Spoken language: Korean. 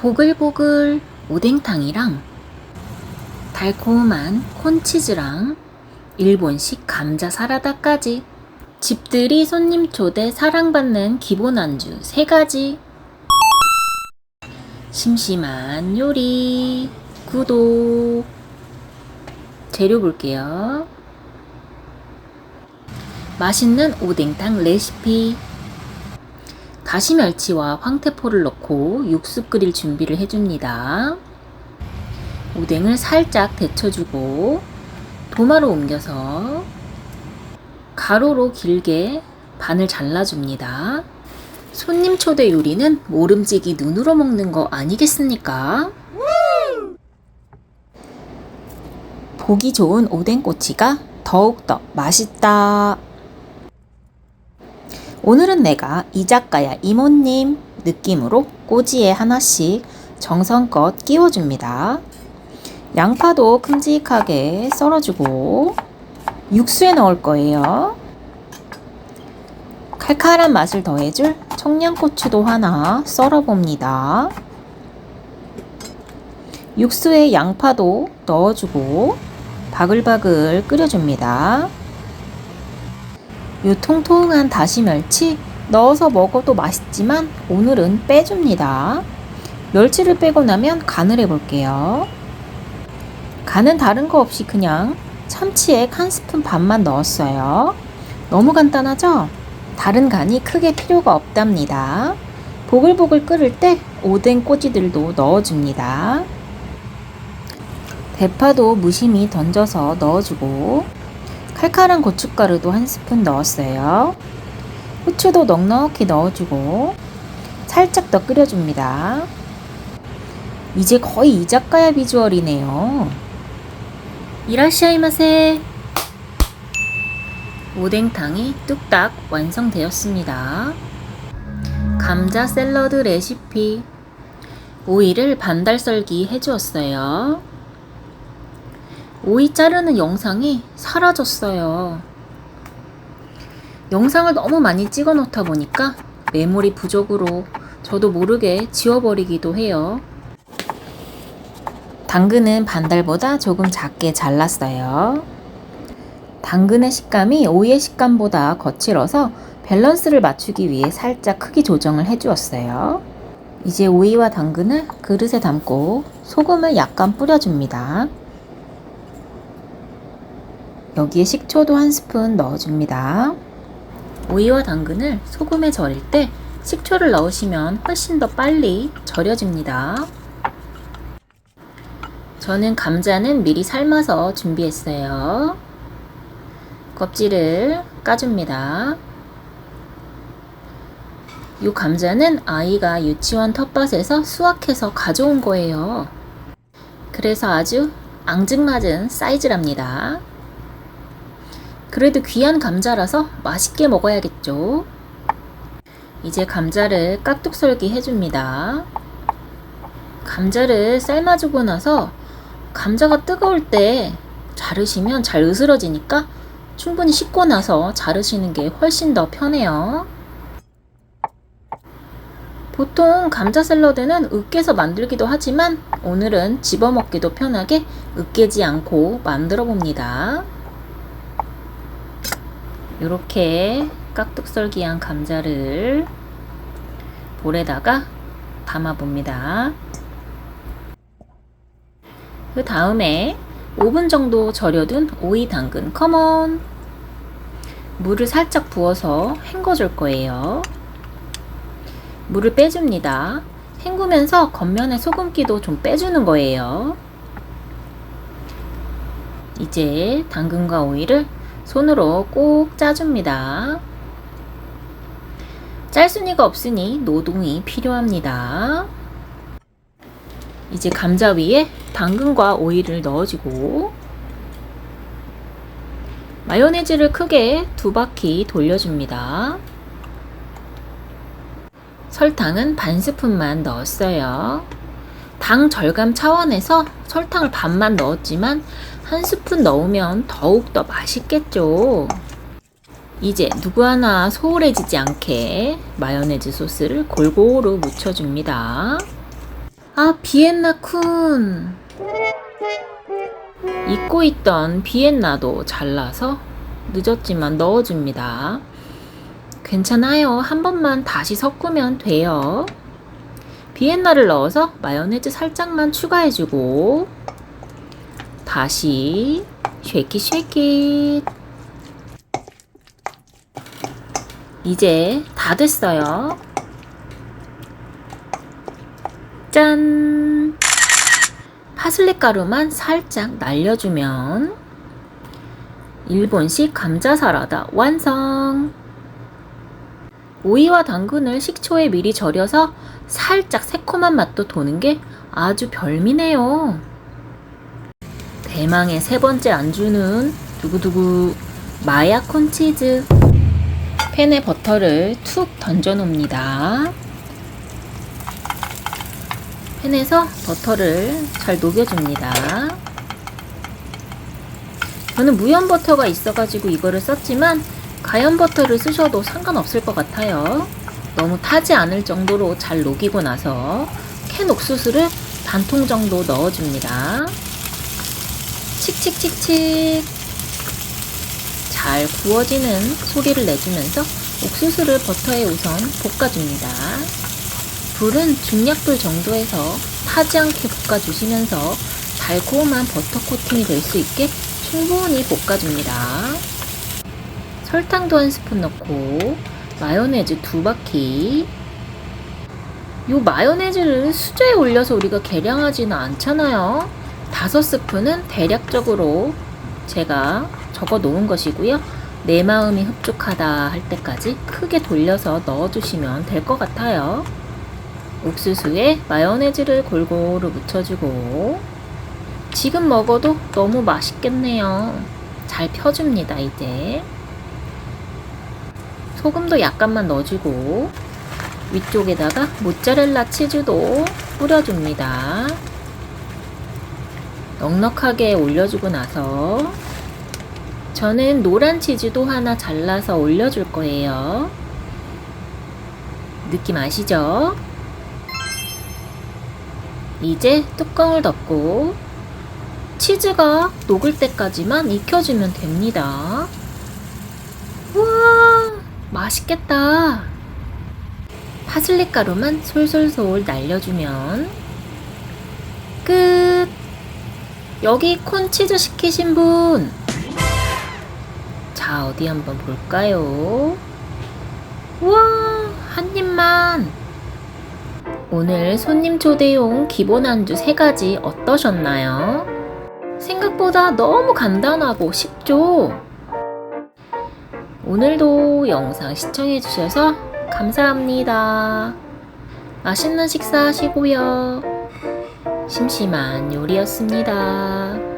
보글보글 오뎅탕이랑 달콤한 콘치즈랑 일본식 감자 사라다까지 집들이 손님 초대 사랑받는 기본 안주 3가지. 심심한 요리 구독. 재료 볼게요. 맛있는 오뎅탕 레시피. 다시멸치와 황태포를 넣고 육수 끓일 준비를 해줍니다. 오뎅을 살짝 데쳐주고 도마로 옮겨서 가로로 길게 반을 잘라줍니다. 손님 초대 요리는 모름지기 눈으로 먹는 거 아니겠습니까? 보기 좋은 오뎅꼬치가 더욱더 맛있다. 오늘은 내가 이자카야 이모님 느낌으로 꼬지에 하나씩 정성껏 끼워줍니다. 양파도 큼직하게 썰어주고 육수에 넣을 거예요. 칼칼한 맛을 더해줄 청양고추도 하나 썰어봅니다. 육수에 양파도 넣어주고 바글바글 끓여줍니다. 요 통통한 다시멸치 넣어서 먹어도 맛있지만 오늘은 빼줍니다. 멸치를 빼고 나면 간을 해볼게요. 간은 다른 거 없이 그냥 참치액 1스푼 반만 넣었어요. 너무 간단하죠? 다른 간이 크게 필요가 없답니다. 보글보글 끓을 때 오뎅 꼬지들도 넣어줍니다. 대파도 무심히 던져서 넣어주고 칼칼한 고춧가루도 1스푼 넣었어요. 후추도 넉넉히 넣어주고 살짝 더 끓여줍니다. 이제 거의 이자카야 비주얼이네요. 이라시아이마세. 오뎅탕이 뚝딱 완성되었습니다. 감자 샐러드 레시피. 오이를 반달 썰기 해주었어요. 오이 자르는 영상이 사라졌어요. 영상을 너무 많이 찍어 놓다 보니까 메모리 부족으로 저도 모르게 지워버리기도 해요. 당근은 반달보다 조금 작게 잘랐어요. 당근의 식감이 오이의 식감보다 거칠어서 밸런스를 맞추기 위해 살짝 크기 조정을 해주었어요. 이제 오이와 당근을 그릇에 담고 소금을 약간 뿌려줍니다. 여기에 식초도 1스푼 넣어줍니다. 오이와 당근을 소금에 절일 때 식초를 넣으시면 훨씬 더 빨리 절여집니다. 저는 감자는 미리 삶아서 준비했어요. 껍질을 까줍니다. 이 감자는 아이가 유치원 텃밭에서 수확해서 가져온 거예요. 그래서 아주 앙증맞은 사이즈랍니다. 그래도 귀한 감자라서 맛있게 먹어야겠죠. 이제 감자를 깍둑썰기 해줍니다. 감자를 삶아주고 나서 감자가 뜨거울 때 자르시면 잘 으스러지니까 충분히 식고 나서 자르시는 게 훨씬 더 편해요. 보통 감자 샐러드는 으깨서 만들기도 하지만 오늘은 집어먹기도 편하게 으깨지 않고 만들어 봅니다. 이렇게 깍둑썰기한 감자를 볼에다가 담아 봅니다. 그 다음에 5분 정도 절여둔 오이 당근 컴온! 물을 살짝 부어서 헹궈줄 거예요. 물을 빼줍니다. 헹구면서 겉면에 소금기도 좀 빼주는 거예요. 이제 당근과 오이를 손으로 꼭 짜줍니다. 짤순이가 없으니 노동이 필요합니다. 이제 감자 위에 당근과 오이를 넣어주고 마요네즈를 크게 2바퀴 돌려줍니다. 설탕은 반스푼만 넣었어요. 당 절감 차원에서 설탕을 반만 넣었지만 1스푼 넣으면 더욱더 맛있겠죠. 이제 누구 하나 소홀해지지 않게 마요네즈 소스를 골고루 묻혀줍니다. 아, 비엔나 쿤. 잊고 있던 비엔나도 잘라서 늦었지만 넣어줍니다. 괜찮아요. 한 번만 다시 섞으면 돼요. 비엔나를 넣어서 마요네즈 살짝만 추가해주고 다시 쉐킷. 이제 다 됐어요. 짠! 파슬리 가루만 살짝 날려주면 일본식 감자 사라다 완성! 오이와 당근을 식초에 미리 절여서 살짝 새콤한 맛도 도는 게 아주 별미네요. 대망의 세 번째 안주는 두구두구 마야 콘치즈. 팬에 버터를 툭 던져 놓습니다. 팬에서 버터를 잘 녹여줍니다. 저는 무염 버터가 있어가지고 이거를 썼지만 가염 버터를 쓰셔도 상관없을 것 같아요. 너무 타지 않을 정도로 잘 녹이고 나서 캔 옥수수를 반통 정도 넣어줍니다. 칙칙칙칙 잘 구워지는 소리를 내주면서 옥수수를 버터에 우선 볶아줍니다. 불은 중약불 정도에서 타지 않게 볶아주시면서 달콤한 버터 코팅이 될 수 있게 충분히 볶아줍니다. 설탕도 한 스푼 넣고 마요네즈 2바퀴. 요 마요네즈를 수저에 올려서 우리가 계량하지는 않잖아요. 5스푼은 대략적으로 제가 적어 놓은 것이고요. 내 마음이 흡족하다 할 때까지 크게 돌려서 넣어주시면 될 것 같아요. 옥수수에 마요네즈를 골고루 묻혀주고 지금 먹어도 너무 맛있겠네요. 잘 펴줍니다. 이제 소금도 약간만 넣어주고 위쪽에다가 모짜렐라 치즈도 뿌려줍니다. 넉넉하게 올려주고 나서 저는 노란 치즈도 하나 잘라서 올려줄 거예요. 느낌 아시죠? 이제 뚜껑을 덮고 치즈가 녹을 때까지만 익혀주면 됩니다. 우와, 맛있겠다. 파슬리 가루만 솔솔솔 날려주면 끝! 여기 콘치즈 시키신 분! 자, 어디 한번 볼까요? 우와, 한 입만! 오늘 손님 초대용 기본 안주 3가지 어떠셨나요? 생각보다 너무 간단하고 쉽죠? 오늘도 영상 시청해주셔서 감사합니다. 맛있는 식사 하시고요. 심심한 요리였습니다.